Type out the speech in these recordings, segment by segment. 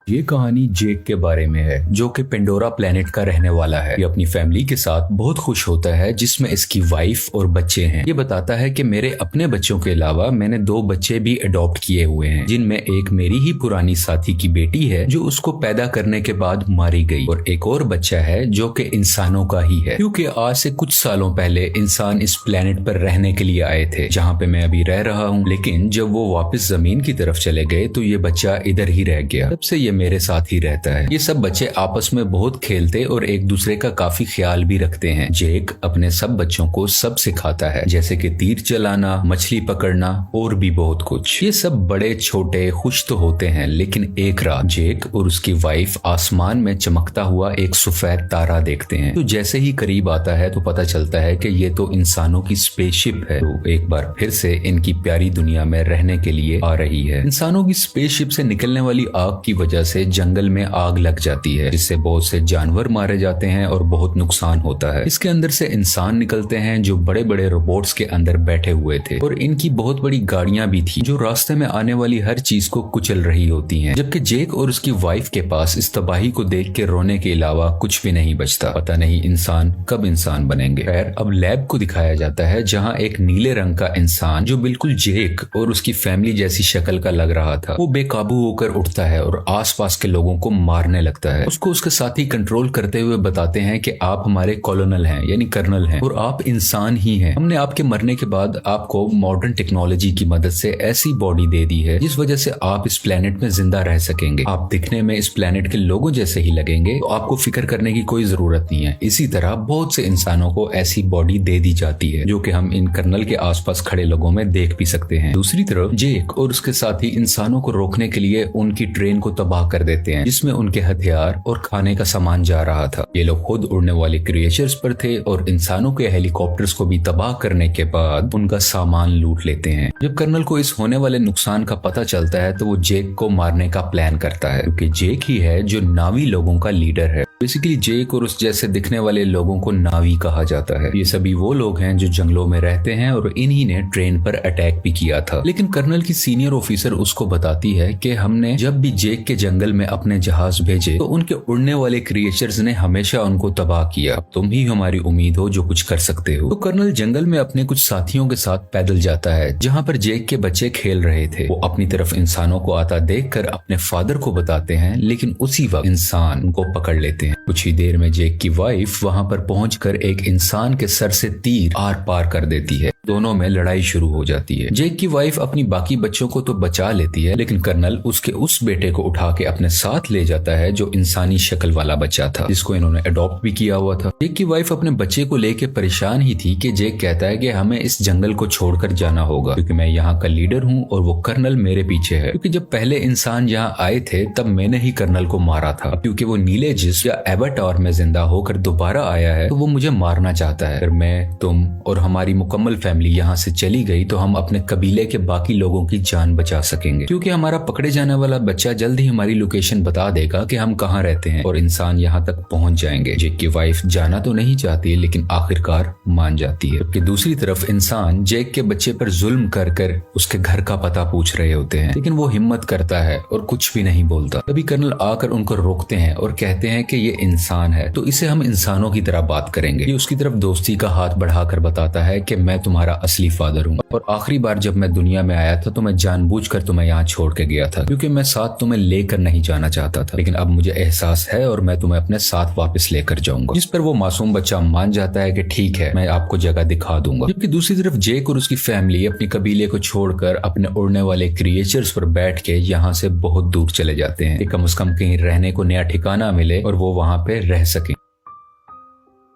ये कहानी जेक के बारे में है जो कि पेंडोरा प्लेनेट का रहने वाला है। ये अपनी फैमिली के साथ बहुत खुश होता है जिसमें इसकी वाइफ और बच्चे हैं। ये बताता है कि मेरे अपने बच्चों के अलावा मैंने 2 बच्चे भी अडॉप्ट किए हुए हैं, जिनमें एक मेरी ही पुरानी साथी की बेटी है जो उसको पैदा करने के बाद मारी गई, और एक और बच्चा है जो कि इंसानों का ही है, क्योंकि आज से कुछ सालों पहले इंसान इस प्लेनेट पर रहने के लिए आए थे जहाँ पे मैं अभी रह रहा हूँ। लेकिन जब वो वापस जमीन की तरफ चले गए तो ये बच्चा इधर ही रह गया। तब से ये मेरे साथ ही रहता है। ये सब बच्चे आपस में बहुत खेलते और एक दूसरे का काफी ख्याल भी रखते हैं। जेक अपने सब बच्चों को सब सिखाता है, जैसे कि तीर चलाना, मछली पकड़ना और भी बहुत कुछ। ये सब बड़े छोटे खुश तो होते हैं, लेकिन एक रात जेक और उसकी वाइफ आसमान में चमकता हुआ एक सफेद तारा देखते हैं। तो जैसे ही करीब आता है तो पता चलता है कि ये तो इंसानों की स्पेसशिप है, तो एक बार फिर से इनकी प्यारी दुनिया में रहने के लिए आ रही है। इंसानों की स्पेसशिप से निकलने वाली आग की वजह से जंगल में आग लग जाती है, जिससे बहुत से जानवर मारे जाते हैं और बहुत नुकसान होता है। इसके अंदर से इंसान निकलते हैं जो बड़े बड़े रोबोट्स के अंदर बैठे हुए थे, और इनकी बहुत बड़ी गाड़ियां भी थी जो रास्ते में आने वाली हर चीज को कुचल रही होती हैं। जबकि जेक और उसकी वाइफ के पास इस तबाही को देख के रोने के अलावा कुछ भी नहीं बचता। पता नहीं इंसान कब इंसान बनेंगे। खैर, अब लैब को दिखाया जाता है जहाँ एक नीले रंग का इंसान जो बिल्कुल जेक और उसकी फैमिली जैसी शक्ल का लग रहा था, वो बेकाबू होकर उठता है और आसपास के लोगों को मारने लगता है। उसको उसके साथी कंट्रोल करते हुए बताते हैं कि आप हमारे कॉलोनल हैं, यानी कर्नल हैं, और आप इंसान ही हैं। हमने आपके मरने के बाद आपको मॉडर्न टेक्नोलॉजी की मदद से ऐसी बॉडी दे दी है जिस वजह से आप इस प्लेनेट में जिंदा रह सकेंगे। आप दिखने में इस प्लेनेट के लोगों जैसे ही लगेंगे, तो आपको फिक्र करने की कोई जरूरत नहीं है। इसी तरह बहुत से इंसानों को ऐसी बॉडी दे दी जाती है जो कि हम इन कर्नल के आसपास खड़े लोगों में देख भी सकते हैं। दूसरी तरफ जेक और उसके साथी इंसानों को रोकने के लिए उनकी ट्रेन को तबाह कर देते हैं, जिसमें उनके हथियार और खाने का सामान जा रहा था। ये लोग खुद उड़ने वाले क्रिएचर्स पर थे और इंसानों के हेलीकॉप्टर्स को भी तबाह करने के बाद उनका सामान लूट लेते हैं। जब कर्नल को इस होने वाले नुकसान का पता चलता है तो वो जेक को मारने का प्लान करता है, क्योंकि जेक ही है जो नावी लोगों का लीडर है। बेसिकली जेक और उस जैसे दिखने वाले लोगों को नावी कहा जाता है। ये सभी वो लोग हैं जो जंगलों में रहते हैं और इन्हीं ने ट्रेन पर अटैक भी किया था। लेकिन कर्नल की सीनियर ऑफिसर उसको बताती है कि हमने जब भी जेक के जंगल में अपने जहाज भेजे तो उनके उड़ने वाले क्रिएचर्स ने हमेशा उनको तबाह किया। अब तुम ही हमारी उम्मीद हो जो कुछ कर सकते हो। तो कर्नल जंगल में अपने कुछ साथियों के साथ पैदल जाता है जहाँ पर जेक के बच्चे खेल रहे थे। वो अपनी तरफ इंसानों को आता देखकर अपने फादर को बताते हैं, लेकिन उसी वक्त इंसान उनको पकड़ लेते हैं। कुछ ही देर में जेक की वाइफ वहां पर पहुंचकर एक इंसान के सर से तीर आर पार कर देती है। दोनों में लड़ाई शुरू हो जाती है। जेक की वाइफ अपनी बाकी बच्चों को तो बचा लेती है, लेकिन कर्नल उसके उस बेटे को उठा के अपने साथ ले जाता है जो इंसानी शक्ल वाला बच्चा था, जिसको इन्होंने अडॉप्ट भी किया हुआ था। जेक की वाइफ अपने बच्चे को लेके परेशान ही थी कि जेक कहता है कि हमें इस जंगल को छोड़कर जाना होगा, क्योंकि मैं यहाँ का लीडर हूँ और वो कर्नल मेरे पीछे है। क्योंकि जब पहले इंसान यहाँ आए थे तब मैंने ही कर्नल को मारा था। क्योंकि वो नीले जिस्म या एवाटार में जिंदा होकर दोबारा आया है तो वो मुझे मारना चाहता है। अगर मैं, तुम और हमारी मुकम्मल फैमिली यहाँ से चली गई तो हम अपने कबीले के बाकी लोगों की जान बचा सकेंगे, क्योंकि हमारा पकड़े जाने वाला बच्चा जल्द ही हमारी लोकेशन बता देगा कि हम कहाँ रहते हैं और इंसान यहाँ तक पहुंच जाएंगे। जेक की वाइफ जाना तो नहीं चाहती लेकिन आखिरकार मान जाती है। जबकि दूसरी तरफ इंसान जेक के बच्चे पर जुल्म कर कर उसके घर का पता पूछ रहे होते हैं, लेकिन वो हिम्मत करता है और कुछ भी नहीं बोलता। तभी कर्नल आकर उनको रोकते हैं और कहते हैं कि ये इंसान है तो इसे हम इंसानों की तरह बात करेंगे। ये उसकी तरफ दोस्ती का हाथ बढ़ाकर बताता है कि मैं तुम्हारा असली फादर हूँ, और आखिरी बार जब मैं दुनिया में आया था तो मैं जानबूझकर तुम्हें यहाँ छोड़ के गया था, क्योंकि मैं साथ तुम्हें लेकर नहीं जाना चाहता था। लेकिन अब मुझे एहसास है और मैं तुम्हें अपने साथ वापस लेकर जाऊंगा। जिस पर वो मासूम बच्चा मान जाता है कि ठीक है, मैं आपको जगह दिखा दूंगा। जबकि दूसरी तरफ जेक और उसकी फैमिली अपनी कबीले को छोड़कर अपने उड़ने वाले क्रिएचर्स पर बैठ के यहाँ से बहुत दूर चले जाते हैं, कम से कम कहीं रहने को नया ठिकाना मिले और वो वहां पे रह सके।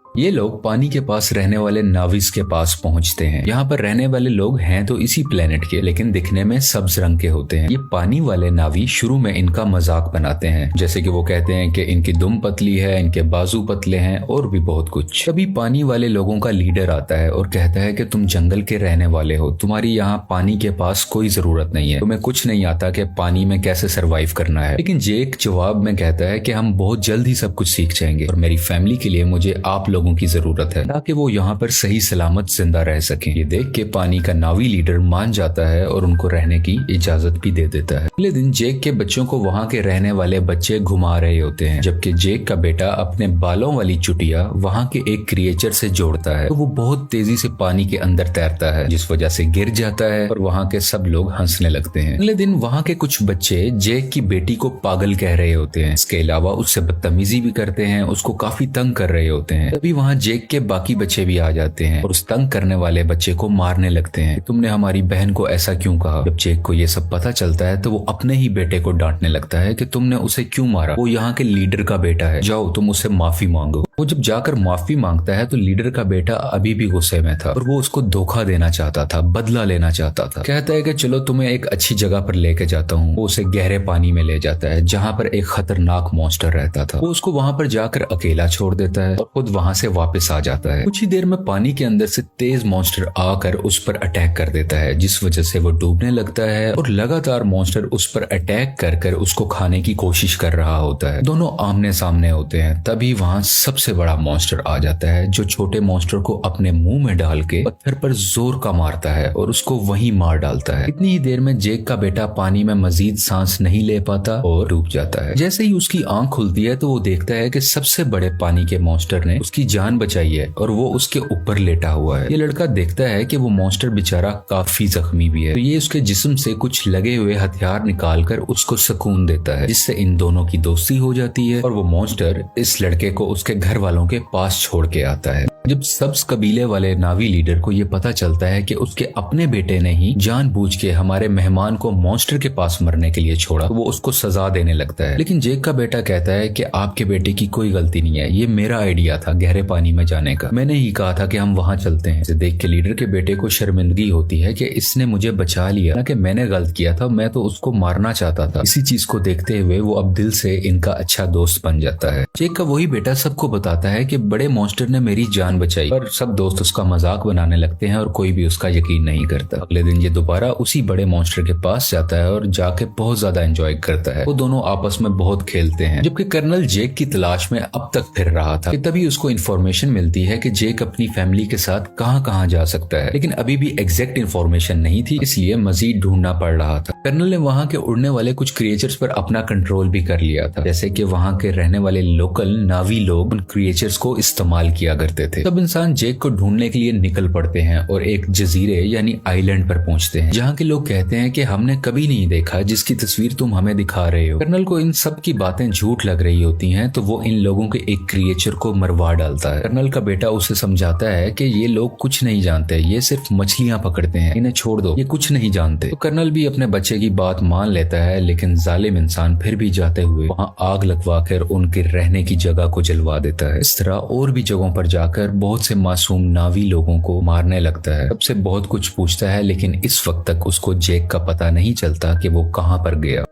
ये लोग पानी के पास रहने वाले नाविस के पास पहुंचते हैं। यहाँ पर रहने वाले लोग हैं तो इसी प्लेनेट के, लेकिन दिखने में सब्ज रंग के होते हैं। ये पानी वाले नावी शुरू में इनका मजाक बनाते हैं, जैसे कि वो कहते हैं कि इनकी दुम पतली है, इनके बाजू पतले हैं और भी बहुत कुछ। तभी पानी वाले लोगों का लीडर आता है और कहता है कि तुम जंगल के रहने वाले हो, तुम्हारी यहाँ पानी के पास कोई जरूरत नहीं है, तुम्हें कुछ नहीं आता कि पानी में कैसे सरवाइव करना है। लेकिन जेक जवाब में कहता है कि हम बहुत जल्द ही सब कुछ सीख जाएंगे और मेरी फैमिली के लिए मुझे आप लोगों लोगों की जरूरत है ताकि वो यहाँ पर सही सलामत जिंदा रह सकें। ये देख के पानी का नावी लीडर मान जाता है और उनको रहने की इजाजत भी दे देता है। अगले दिन जेक के बच्चों को वहाँ के रहने वाले बच्चे घुमा रहे होते हैं, जबकि जेक का बेटा अपने बालों वाली चुटिया वहाँ के एक क्रिएचर से जोड़ता है तो वो बहुत तेजी से पानी के अंदर तैरता है, जिस वजह से गिर जाता है और वहाँ के सब लोग हंसने लगते हैं। अगले दिन वहाँ के कुछ बच्चे जेक की बेटी को पागल कह रहे होते हैं। इसके अलावा उससे बदतमीजी भी करते हैं, उसको काफी तंग कर रहे होते हैं। तभी वहाँ जेक के बाकी बच्चे भी आ जाते हैं और उस तंग करने वाले बच्चे को मारने लगते हैं। तुमने हमारी बहन को ऐसा क्यों कहा? जब जेक को ये सब पता चलता है तो वो अपने ही बेटे को डांटने लगता है कि तुमने उसे क्यों मारा, वो यहाँ के लीडर का बेटा है, जाओ तुम उससे माफी मांगो। वो जब जाकर माफी मांगता है तो लीडर का बेटा अभी भी गुस्से में था और वो उसको धोखा देना चाहता था, बदला लेना चाहता था। कहता है कि चलो तुम्हें एक अच्छी जगह पर लेके जाता हूँ। वो उसे गहरे पानी में ले जाता है जहाँ पर एक खतरनाक मॉन्स्टर रहता था। वो उसको वहाँ पर जाकर अकेला छोड़ देता है और खुद वहाँ से वापस आ जाता है। कुछ ही देर में पानी के अंदर से तेज मॉन्स्टर आकर उस पर अटैक कर देता है, जिस वजह से वो डूबने लगता है और लगातार मॉन्स्टर उस पर अटैक कर उसको खाने की कोशिश कर रहा होता है। दोनों आमने सामने होते हैं। तभी वहाँ सबसे बड़ा मॉन्स्टर आ जाता है जो छोटे मॉन्स्टर को अपने मुंह में डाल के पत्थर पर जोर का मारता है और उसको वहीं मार डालता है। इतनी ही देर में जेक का बेटा पानी में मजीद सांस नहीं ले पाता और डूब जाता है। जैसे ही उसकी आंख खुलती है तो वो देखता है कि सबसे बड़े पानी के मॉन्स्टर ने उसकी जान बचाई है और वो उसके ऊपर लेटा हुआ है। ये लड़का देखता है कि वो मॉन्स्टर बेचारा काफी जख्मी भी है, तो ये उसके जिस्म से कुछ लगे हुए हथियार निकालकर उसको सुकून देता है, जिससे इन दोनों की दोस्ती हो जाती है और वो मॉन्स्टर इस लड़के को उसके घर वालों के पास छोड़ के आता है। जब सब्ज कबीले वाले नावी लीडर को ये पता चलता है कि उसके अपने बेटे ने ही जानबूझ के हमारे मेहमान को मॉन्स्टर के पास मरने के लिए छोड़ा, तो वो उसको सजा देने लगता है। लेकिन जेक का बेटा कहता है कि आपके बेटे की कोई गलती नहीं है, ये मेरा आइडिया था गहरे पानी में जाने का, मैंने ही कहा था कि हम वहाँ चलते हैं। इसे देख के लीडर के बेटे को शर्मिंदगी होती है कि इसने मुझे बचा लिया, ना कि मैंने गलत किया था, मैं तो उसको मारना चाहता था। इसी चीज को देखते हुए वो अब दिल से इनका अच्छा दोस्त बन जाता है। जेक का वही बेटा सबको बताता है कि बड़े मॉन्स्टर ने मेरी जान बचाई, पर सब दोस्त उसका मजाक बनाने लगते हैं और कोई भी उसका यकीन नहीं करता। अगले दिन ये दोबारा उसी बड़े मॉन्स्टर के पास जाता है और जाके बहुत ज्यादा एंजॉय करता है। वो दोनों आपस में बहुत खेलते हैं, जबकि कर्नल जेक की तलाश में अब तक फिर रहा था कि तभी उसको इन्फॉर्मेशन मिलती है कि जेक अपनी फैमिली के साथ कहाँ कहाँ जा सकता है, लेकिन अभी भी एग्जैक्ट इन्फॉर्मेशन नहीं थी, इसलिए मजीद ढूंढना पड़ रहा था। कर्नल ने वहाँ के उड़ने वाले कुछ क्रिएचर्स पर अपना कंट्रोल भी कर लिया था, जैसे कि वहाँ के रहने वाले लोकल नावी लोग उन क्रिएचर्स को इस्तेमाल किया करते थे। सब इंसान जेक को ढूंढने के लिए निकल पड़ते हैं और एक जजीरे यानी आइलैंड पर पहुंचते हैं, जहाँ के लोग कहते हैं कि हमने कभी नहीं देखा जिसकी तस्वीर तुम हमें दिखा रहे हो। कर्नल को इन सब की बातें झूठ लग रही होती हैं, तो वो इन लोगों के एक क्रिएचर को मरवा डालता है। कर्नल का बेटा उसे समझाता है कि ये लोग कुछ नहीं जानते, ये सिर्फ मछलियां पकड़ते हैं, इन्हें छोड़ दो, ये कुछ नहीं जानते। तो कर्नल भी अपने बच्चे की बात मान लेता है, लेकिन जालिम इंसान फिर भी जाते हुए वहाँ आग लगवा कर उनके रहने की जगह को जलवा देता है। इस तरह और भी जगहों पर जाकर बहुत से मासूम नावी लोगों को मारने लगता है। सबसे बहुत कुछ पूछता है, लेकिन इस वक्त तक उसको जेक का पता नहीं चलता कि वो कहां पर गया।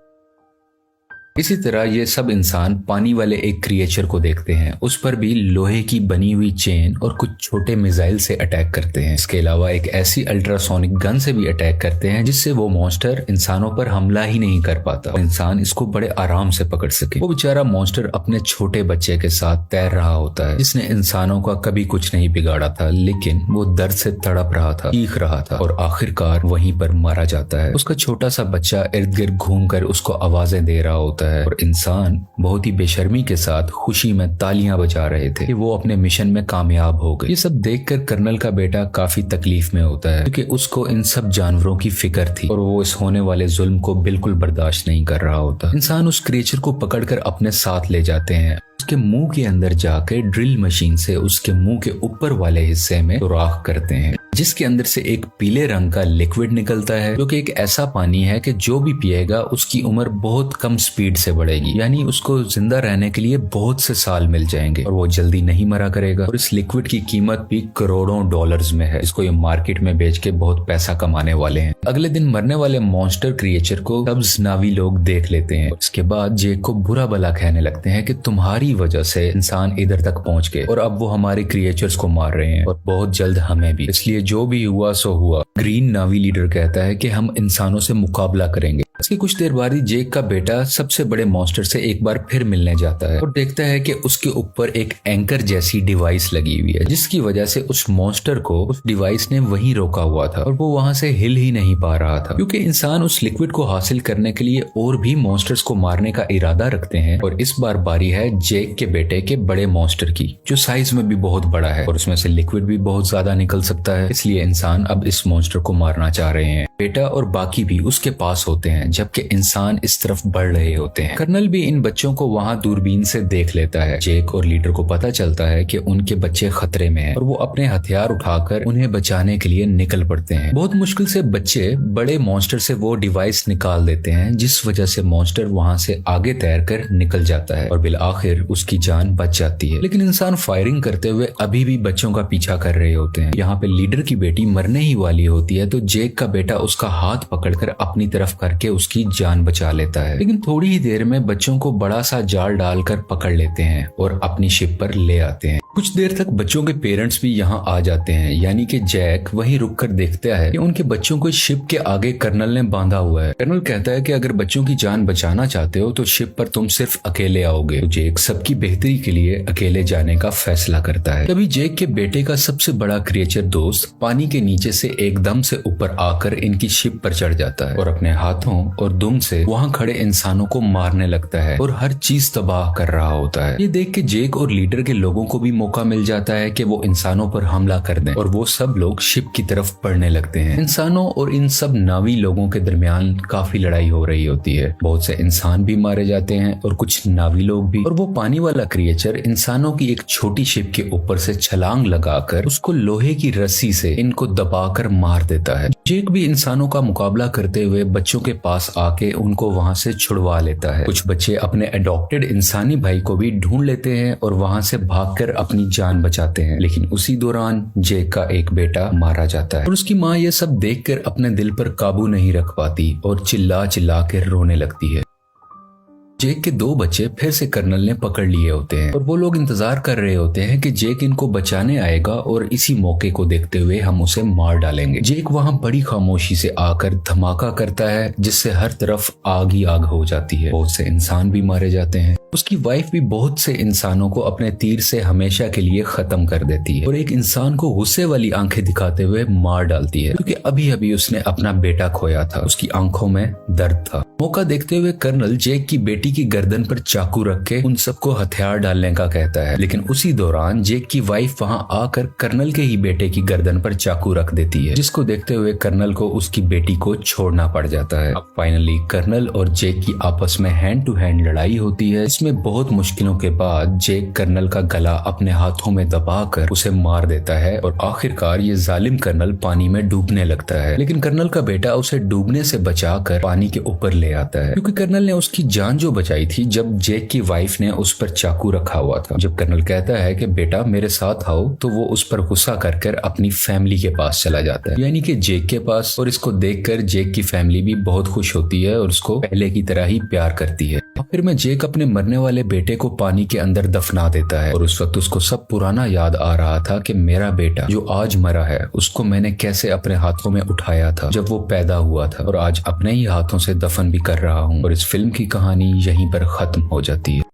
इसी तरह ये सब इंसान पानी वाले एक क्रिएचर को देखते हैं, उस पर भी लोहे की बनी हुई चेन और कुछ छोटे मिसाइल से अटैक करते हैं। इसके अलावा एक ऐसी अल्ट्रासोनिक गन से भी अटैक करते हैं जिससे वो मॉन्स्टर इंसानों पर हमला ही नहीं कर पाता, इंसान इसको बड़े आराम से पकड़ सके। वो बेचारा मॉन्स्टर अपने छोटे बच्चे के साथ तैर रहा होता है, जिसने इंसानों का कभी कुछ नहीं बिगाड़ा था, लेकिन वो दर्द से तड़प रहा था, चीख रहा था और आखिरकार वहीं पर मारा जाता है। उसका छोटा सा बच्चा इर्द गिर्द घूम कर उसको आवाजें दे रहा होता है और इंसान बहुत ही बेशर्मी के साथ खुशी में तालियां बजा रहे थे कि वो अपने मिशन में कामयाब हो गए। ये सब देखकर कर्नल का बेटा काफी तकलीफ में होता है, क्योंकि उसको इन सब जानवरों की फिक्र थी और वो इस होने वाले जुल्म को बिल्कुल बर्दाश्त नहीं कर रहा होता। इंसान उस क्रिएचर को पकड़कर अपने साथ ले जाते हैं, उसके मुंह के अंदर जाकर ड्रिल मशीन से उसके मुंह के ऊपर वाले हिस्से में सुराख करते हैं, जिसके अंदर से एक पीले रंग का लिक्विड निकलता है, जो कि एक ऐसा पानी है कि जो भी पिएगा उसकी उम्र बहुत कम स्पीड से बढ़ेगी, यानी उसको जिंदा रहने के लिए बहुत से साल मिल जाएंगे और वो जल्दी नहीं मरा करेगा। और इस लिक्विड की कीमत भी करोड़ों डॉलर्स में है, इसको ये मार्केट में बेच के बहुत पैसा कमाने वाले हैं। अगले दिन मरने वाले मॉन्स्टर क्रिएचर को सब्ज नावी लोग देख लेते हैं। इसके बाद जेक को बुरा भला कहने लगते हैं कि तुम्हारी वजह से इंसान इधर तक पहुंच गए और अब वो हमारे क्रिएचर्स को मार रहे हैं और बहुत जल्द हमें भी, इसलिए जो भी हुआ सो हुआ। ग्रीन नावी लीडर कहता है कि हम इंसानों से मुकाबला करेंगे, उसके कुछ देर बाद ही जेक का बेटा सबसे बड़े मॉन्स्टर से एक बार फिर मिलने जाता है और देखता है कि उसके ऊपर एक एंकर जैसी डिवाइस लगी हुई है, जिसकी वजह से उस मॉन्स्टर को उस डिवाइस ने वहीं रोका हुआ था और वो वहां से हिल ही नहीं पा रहा था, क्योंकि इंसान उस लिक्विड को हासिल करने के लिए और भी मॉन्स्टर्स को मारने का इरादा रखते हैं। और इस बार बारी है जेक के बेटे के बड़े मॉन्स्टर की, जो साइज में भी बहुत बड़ा है और उसमें से लिक्विड भी बहुत ज्यादा निकल सकता है। इसलिए इंसान अब इस मॉन्स्टर को मारना चाह रहे हैं। बेटा और बाकी भी उसके पास होते हैं, जबकि इंसान इस तरफ बढ़ रहे होते हैं। कर्नल भी इन बच्चों को वहां दूरबीन से देख लेता है। जेक और लीडर को पता चलता है कि उनके बच्चे खतरे में हैं और वो अपने हथियार उठाकर उन्हें बचाने के लिए निकल पड़ते हैं। बहुत मुश्किल से बच्चे बड़े मॉन्स्टर से वो डिवाइस निकाल देते हैं, जिस वजह से मॉन्स्टर वहां से आगे तैरकर निकल जाता है और बिल आखिर उसकी जान बच जाती है। लेकिन इंसान फायरिंग करते हुए अभी भी बच्चों का पीछा कर रहे होते हैं। यहाँ पे लीडर की बेटी मरने ही वाली होती है, तो जेक का बेटा उसका हाथ पकड़कर अपनी तरफ करके उसकी जान बचा लेता है। लेकिन थोड़ी ही देर में बच्चों को बड़ा सा जाल डालकर पकड़ लेते हैं और अपनी शिप पर ले आते हैं। कुछ देर तक बच्चों के पेरेंट्स भी यहाँ आ जाते हैं, यानी कि जैक वहीं रुककर देखता है कि उनके बच्चों को शिप के आगे कर्नल ने बांधा हुआ है। कर्नल कहता है कि अगर बच्चों की जान बचाना चाहते हो तो शिप पर तुम सिर्फ अकेले आओगे। तो जेक सबकी बेहतरी के लिए अकेले जाने का फैसला करता है। तभी जेक के बेटे का सबसे बड़ा क्रिएचर दोस्त पानी के नीचे से एकदम से ऊपर आकर इनकी शिप पर चढ़ जाता है और अपने हाथों और दुम से वहाँ खड़े इंसानों को मारने लगता है और हर चीज तबाह कर रहा होता है। ये देख के जेक और लीडर के लोगों को भी मौका मिल जाता है कि वो इंसानों पर हमला कर दें और वो सब लोग शिप की तरफ बढ़ने लगते हैं। इंसानों और इन सब नावी लोगों के दरमियान काफी लड़ाई हो रही होती है। बहुत से इंसान भी मारे जाते हैं और कुछ नावी लोग भी। और वो पानी वाला क्रिएचर इंसानों की एक छोटी शिप के ऊपर से छलांग लगाकर उसको लोहे की रस्सी से इनको दबाकर मार देता है। जेक भी इंसानों का मुकाबला करते हुए बच्चों के पास आके उनको वहां से छुड़वा लेता है। कुछ बच्चे अपने अडॉप्टेड इंसानी भाई को भी ढूंढ लेते हैं और वहां से भागकर अपनी जान बचाते हैं। लेकिन उसी दौरान जेक का एक बेटा मारा जाता है और उसकी माँ ये सब देखकर अपने दिल पर काबू नहीं रख पाती और चिल्ला चिल्ला कर रोने लगती है। जेक के दो बच्चे फिर से कर्नल ने पकड़ लिए होते हैं और वो लोग इंतजार कर रहे होते हैं कि जेक इनको बचाने आएगा और इसी मौके को देखते हुए हम उसे मार डालेंगे। जेक वहां बड़ी खामोशी से आकर धमाका करता है, जिससे हर तरफ आग ही आग हो जाती है। बहुत से इंसान भी मारे जाते हैं। उसकी वाइफ भी बहुत से इंसानों को अपने तीर से हमेशा के लिए खत्म कर देती है और एक इंसान को गुस्से वाली आंखें दिखाते हुए मार डालती है, क्योंकि अभी अभी उसने अपना बेटा खोया था। उसकी आंखों में दर्द था। मौका देखते हुए कर्नल जेक की बेटी की गर्दन पर चाकू रख के उन सबको हथियार डालने का कहता है। लेकिन उसी दौरान जेक की वाइफ वहां आकर कर्नल के ही बेटे की गर्दन पर चाकू रख देती है, जिसको देखते हुए कर्नल को उसकी बेटी को छोड़ना पड़ जाता है। अब फाइनली कर्नल और जेक की आपस में हैंड टू हैंड लड़ाई होती है। इसमें बहुत मुश्किलों के बाद जेक कर्नल का गला अपने हाथों में दबाकर उसे मार देता है और आखिरकार ये जालिम कर्नल पानी में डूबने लगता है। लेकिन कर्नल का बेटा उसे डूबने से बचाकर पानी के ऊपर ले आता है, क्योंकि कर्नल ने उसकी जान जो बचाई थी जब जेक की वाइफ ने उस पर चाकू रखा हुआ था। जब कर्नल कहता है कि बेटा मेरे साथ आओ, तो वो उस पर गुस्सा कर अपनी फैमिली के पास चला जाता है, यानी कि जेक के पास। और इसको देखकर जेक की फैमिली भी बहुत खुश होती है और उसको पहले की तरह ही प्यार करती है। फिर में जेक अपने मरने वाले बेटे को पानी के अंदर दफना देता है और उस वक्त उसको सब पुराना याद आ रहा था कि मेरा बेटा जो आज मरा है उसको मैंने कैसे अपने हाथों में उठाया था जब वो पैदा हुआ था, और आज अपने ही हाथों से दफन भी कर रहा हूँ। और इस फिल्म की कहानी यहीं पर खत्म हो जाती है।